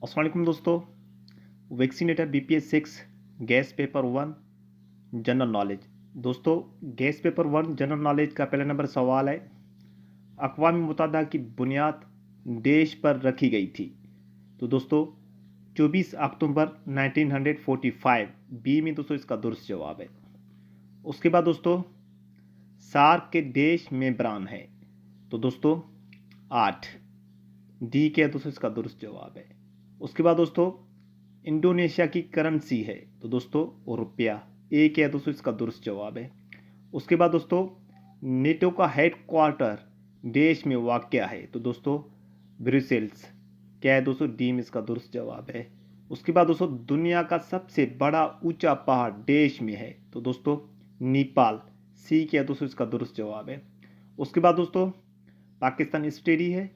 अस्सलाम वालेकुम दोस्तों। Vaccinator BPS 6 gas paper 1 general knowledge. दोस्तों, गैस पेपर 1 जनरल नॉलेज का पहला नंबर सवाल है। अक़वाम मुत्तहिदा की बुनियाद देश पर रखी गई थी। तो दोस्तों 24 अक्टूबर 1945 बी में दोस्तों इसका दुरुस्त जवाब है। उसके बाद दोस्तों सार्क के देश मेंबरान है। तो दोस्तों 8 डी क्या है दोस्तों इसका दुरुस्त जवाब है। उसके बाद दोस्तों इंडोनेशिया की करेंसी है। तो दोस्तों रुपया ए क्या है दोस्तों इसका दुरुस्त जवाब है। उसके बाद दोस्तों नेटो का हेड क्वार्टर देश में वाक़या है। तो दोस्तों ब्रुसेल्स क्या है दोस्तों डी में इसका दुरुस्त जवाब है। उसके बाद दोस्तों दुनिया का सबसे बड़ा ऊंचा पहाड़ देश में है। तो दोस्तों नेपाल सी क्या है दोस्तों इसका दुरुस्त जवाब है। उसके बाद दोस्तों पाकिस्तान स्टडी है।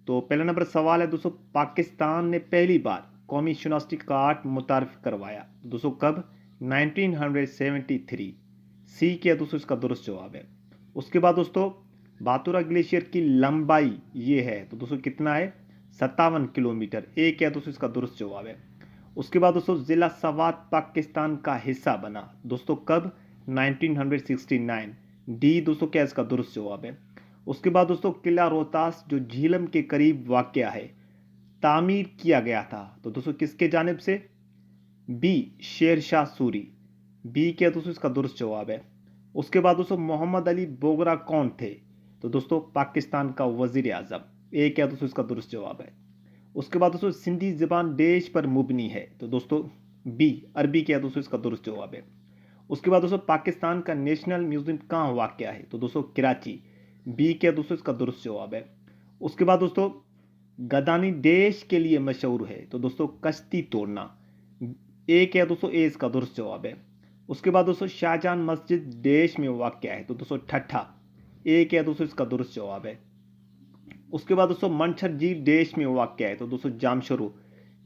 तो पहला नंबर सवाल है दोस्तों, पाकिस्तान ने पहली बार कौमी शनाख्ती कार्ड मुतारफ़ करवाया। दोस्तों कब? 1973 सी क्या दोस्तों इसका दुरुस्त जवाब है। उसके बाद दोस्तों बातुरा ग्लेशियर की लंबाई ये है। तो दोस्तों कितना है? 57 किलोमीटर। ए क्या दोस्तों इसका दुरुस्त जवाब है। उसके बाद दोस्तों ज़िला सवात पाकिस्तान का हिस्सा बना। दोस्तों कब? 1969 डी दोस्तों क्या इसका दुरुस्त जवाब है। उसके बाद दोस्तों किला रोहतास जो झीलम के करीब वाक़या है तामीर किया गया था। तो दोस्तों किसके जानिब से? बी शेर शाह सूरी। बी क्या दोस्तों इसका दुरुस्त जवाब है। उसके बाद दोस्तों मोहम्मद अली बोगरा कौन थे? तो दोस्तों पाकिस्तान का वजीर आज़म। ए क्या दोस्तों इसका दुरुस्त जवाब है। उसके बाद दोस्तों सिंधी ज़बान देश पर मुबनी है। तो दोस्तों बी अरबी क्या दोस्तों इसका दुरुस्त जवाब है। उसके बाद दोस्तों पाकिस्तान का नेशनल म्यूजियम कहाँ वाक़या है? तो दोस्तों कराची। बी क्या दोस्तों इसका दुरुस्त जवाब है। उसके बाद दोस्तों गदानी देश के लिए मशहूर है। तो दोस्तों कश्ती तोड़ना। ए क्या दोस्तों ए इसका दुरुस्त जवाब है। उसके बाद दोस्तों शाहजहां मस्जिद देश में वाक़या है। तो दोस्तों ठट्ठा। ए क्या दोस्तों इसका दुरुस्त जवाब है। उसके बाद दोस्तों मंछर झील देश में वाक़या है। तो दोस्तों जामशरू।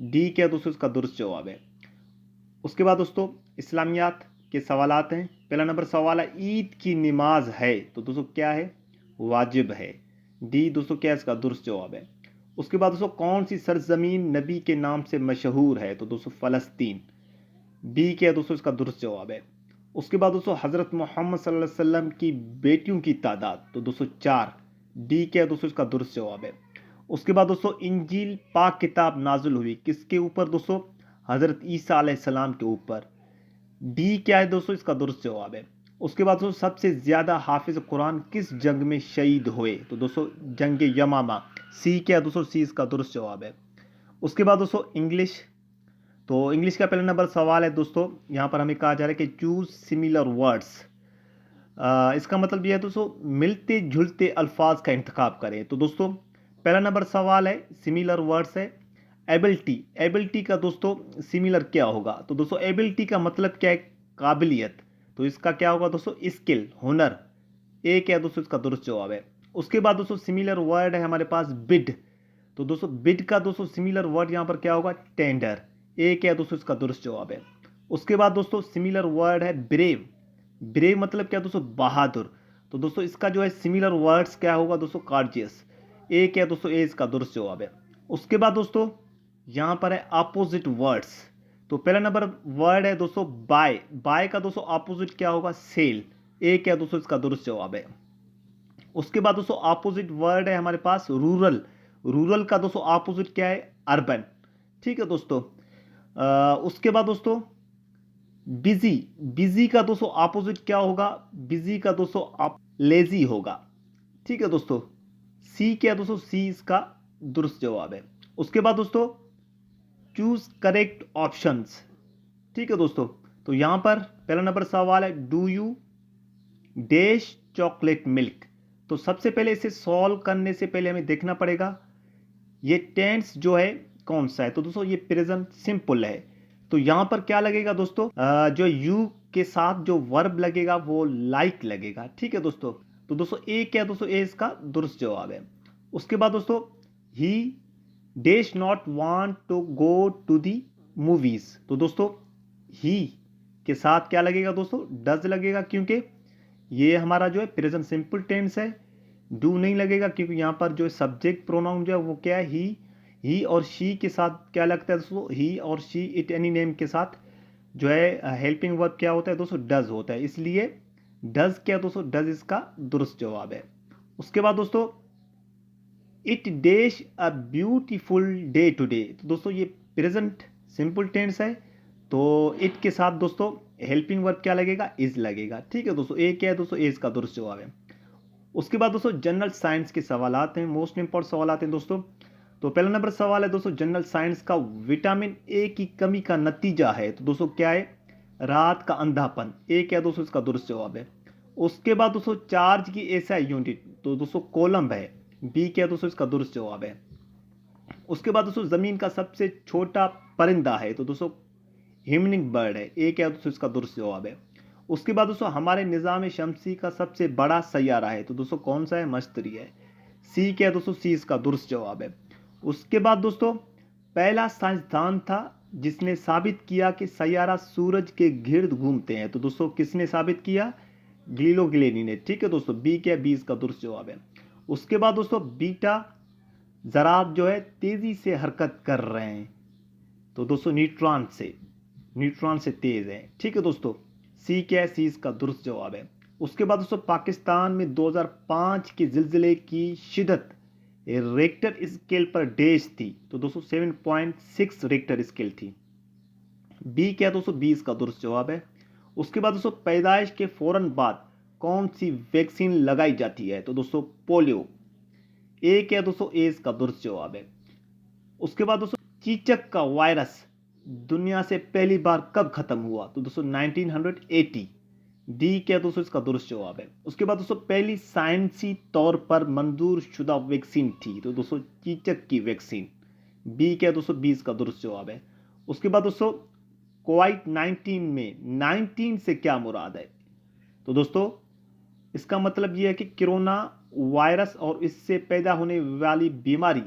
डी क्या दोस्तों इसका दुरुस्त जवाब है। उसके बाद दोस्तों इस्लामियात के सवालात हैं। पहला नंबर सवाल है ईद की नमाज है। तो दोस्तों क्या है? वाजिब है। डी दोस्तों क्या इसका दुरुस्त जवाब है। उसके बाद दोस्तों कौन सी सरजमीन नबी के नाम से मशहूर है? तो दोस्तों फ़लस्तीन। बी क्या दोस्तों इसका दुरुस्त जवाब है। उसके बाद दोस्तों हज़रत मोहम्मद सल्लल्लाहु अलैहि वसल्लम की बेटियों की तादाद। तो दोस्तों 4। डी क्या दोस्तों इसका दुरुस्त जवाब है। उसके बाद दोस्तों इंजील पाक किताब नाजुल हुई किसके ऊपर? दोस्तों हज़रत ईसा अलैहिस्सलाम के ऊपर। डी क्या है दोस्तों इसका दुरुस्त जवाब है। उसके बाद दोस्तों सबसे ज़्यादा हाफिज कुरान किस जंग में शहीद हुए? तो दोस्तों जंग यमामा। सी क्या दोस्तों सी इसका दुरुस्त जवाब है। उसके बाद दोस्तों इंग्लिश। तो इंग्लिश का पहला नंबर सवाल है दोस्तों, यहाँ पर हमें कहा जा रहा है कि चूज सिमिलर वर्ड्स। इसका मतलब यह है दोस्तों मिलते जुलते अल्फाज का इंतखाब करें। तो दोस्तों पहला नंबर सवाल है सिमिलर वर्ड्स है। एबिलिटी। एबिलिटी का दोस्तों सिमिलर क्या होगा? तो दोस्तों एबिलिटी का मतलब क्या है? काबिलियत। तो इसका क्या होगा दोस्तों? स्किल, हुनर। ए क्या दोस्तों इसका दुरुस्त जवाब है। उसके बाद दोस्तों सिमिलर वर्ड है हमारे पास बिड। तो दोस्तों बिड का दोस्तों सिमिलर वर्ड यहाँ पर क्या होगा? टेंडर। ए क्या दोस्तों इसका दुरुस्त जवाब है। उसके बाद दोस्तों सिमिलर वर्ड है ब्रेव। ब्रेव मतलब क्या दोस्तों? बहादुर। तो दोस्तों इसका जो है सिमिलर वर्ड्स क्या होगा दोस्तों? कार्जियस। ए क्या दोस्तों ए इसका दुरुस्त जवाब है। उसके बाद दोस्तों यहाँ पर है अपोजिट वर्ड्स। तो पहला नंबर वर्ड है दोस्तों बाय। बाय का दोस्तों अपोजिट क्या होगा? सेल। ए क्या दोस्तों इसका दुरुस्त जवाब है। उसके बाद दोस्तों अपोजिट वर्ड है हमारे पास रूरल। रूरल का दोस्तों अपोजिट क्या है? अर्बन। ठीक है दोस्तों। उसके बाद दोस्तों बिजी। बिजी का दोस्तों अपोजिट क्या होगा? बिजी का दोस्तों लेजी होगा। ठीक है दोस्तों। सी क्या दोस्तों? सी इसका दुरुस्त जवाब है। उसके बाद दोस्तों चूज करेक्ट ऑप्शंस। ठीक है दोस्तों। तो यहां पर पहला नंबर सवाल है do you dash chocolate milk. तो सबसे पहले इसे सॉल्व करने से पहले हमें देखना पड़ेगा ये टेंस जो है कौन सा है। तो दोस्तों ये प्रेजेंट सिंपल है। तो यहां पर क्या लगेगा दोस्तों? जो यू के साथ जो वर्ब लगेगा वो लाइक लगेगा। ठीक है दोस्तों। तो दोस्तों ए क्या दोस्तों? ए इसका दुरुस्त जवाब है। उसके बाद दोस्तों he dash not want to go to the movies. तो दोस्तों ही के साथ क्या लगेगा दोस्तों? डज लगेगा, क्योंकि ये हमारा जो है प्रेजेंट सिंपल टेंस है। डू नहीं लगेगा क्योंकि यहाँ पर जो सब्जेक्ट प्रोनाउन जो है वो क्या है? ही। ही और शी के साथ क्या लगता है दोस्तों, ही और शी, इट, एनी नेम के साथ जो है हेल्पिंग वर्ब क्या होता है दोस्तों, डज होता है, इसलिए डज क्या दोस्तों, डज इसका दुरुस्त जवाब है। उसके बाद दोस्तों it dash a beautiful day today, तो दोस्तों ये प्रेजेंट सिंपल टेंस है, तो इट के साथ दोस्तों हेल्पिंग वर्ब क्या लगेगा, इज लगेगा। ठीक है दोस्तों, ए क्या है दोस्तों, ए इसका दुरुस्त जवाब है। उसके बाद दोस्तों जनरल साइंस के सवाल आते हैं, मोस्ट इंपॉर्टेंट सवाल आते हैं दोस्तों। तो पहला नंबर सवाल है दोस्तों जनरल साइंस का, विटामिन ए की कमी का नतीजा है, तो दोस्तों क्या है, रात का अंधापन, ए क्या है दोस्तों इसका दुरुस्त जवाब है। उसके बाद दोस्तों चार्ज की एसआई यूनिट, तो दोस्तों कोलम्ब है, बी क्या है दोस्तों इसका दुरुस्त जवाब है। उसके बाद दोस्तों जमीन का सबसे छोटा परिंदा है, तो दोस्तों हिमनिंग बर्ड है, ए क्या है दोस्तों इसका दुरुस्त जवाब है। उसके बाद दोस्तों हमारे निज़ाम शमसी का सबसे बड़ा सैयारा है, तो दोस्तों कौन सा है, मश्तरी है, सी क्या है दोस्तों, सी इसका दुरुस्त जवाब है। उसके बाद दोस्तों पहला साइंसदान था जिसने साबित किया कि सैयारा सूरज के गिर्द घूमते हैं, तो दोस्तों किसने साबित किया, ग्लीलो गिलेनी ने। ठीक है दोस्तों, बी क्या, बी इसका दुरुस्त जवाब है। उसके बाद दोस्तों बीटा जरात जो है तेजी से हरकत कर रहे हैं, तो दोस्तों न्यूट्रॉन से तेज है। ठीक है दोस्तों, सी क्या है, सी इसका दुरुस्त जवाब है। उसके बाद दोस्तों पाकिस्तान में 2005 के जिलजिले की शिदत रेक्टर स्केल पर डैश थी, तो दोस्तों 7.6 रेक्टर स्केल थी, बी क्या दोस्तों, बी इसका दुरुस्त जवाब है। उसके बाद दोस्तों पैदाइश के फौरन बाद कौन सी वैक्सीन लगाई जाती है, तो दोस्तों पोलियो, ए क्या दोस्तों, ए इसका दुरुस्त जवाब है। उसके बाद दोस्तों चीचक का वायरस दुनिया से पहली बार कब खत्म हुआ, तो दोस्तों 1980, डी क्या दोस्तों इसका दुरुस्त जवाब है। उसके बाद दोस्तों पहली साइंसी तौर पर मंजूर शुदा वैक्सीन थी, तो दोस्तों चीचक की वैक्सीन, बी क्या दोस्तों, बी इसका दुरुस्त जवाब है। उसके बाद दोस्तों कोविड 19 में 19 से क्या मुराद है, तो दोस्तों इसका मतलब यह है कि कोरोना वायरस और इससे पैदा होने वाली बीमारी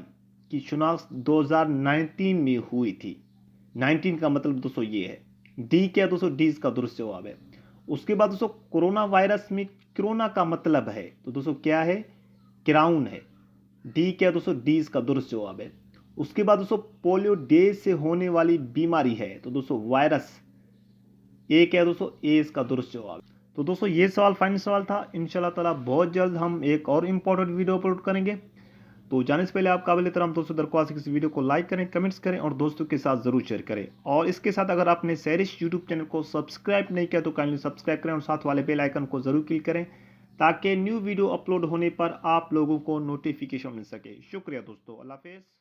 की शिनाख्त 2019 में हुई थी, 19 का मतलब दोस्तों ये है, डी क्या दोस्तों, डी इसका दुरुस्त जवाब है। उसके बाद दोस्तों कोरोना वायरस में कोरोना का मतलब है, तो दोस्तों क्या है, क्राउन है, डी क्या दोस्तों, डी इसका दुरुस्त जवाब है। उसके बाद दोस्तों पोलियो डे से होने वाली बीमारी है, तो दोस्तों वायरस, ए क्या दोस्तों, ए इसका दुरुस्त जवाब। तो दोस्तों ये सवाल फाइनल सवाल था, इंशाल्लाह ताला बहुत जल्द हम एक और इंपॉर्टेंट वीडियो अपलोड करेंगे। तो जाने से पहले आप काबिल तरह दोस्तों दरख्वास्त इस वीडियो को लाइक करें, कमेंट्स करें और दोस्तों के साथ जरूर शेयर करें। और इसके साथ अगर आपने सैरिश यूट्यूब चैनल को सब्सक्राइब नहीं किया तो काइंडली सब्सक्राइब करें और साथ वाले बेल आइकन को जरूर क्लिक करें, ताकि न्यू वीडियो अपलोड होने पर आप लोगों को नोटिफिकेशन मिल सके। शुक्रिया दोस्तों, अल्लाह हाफिज़।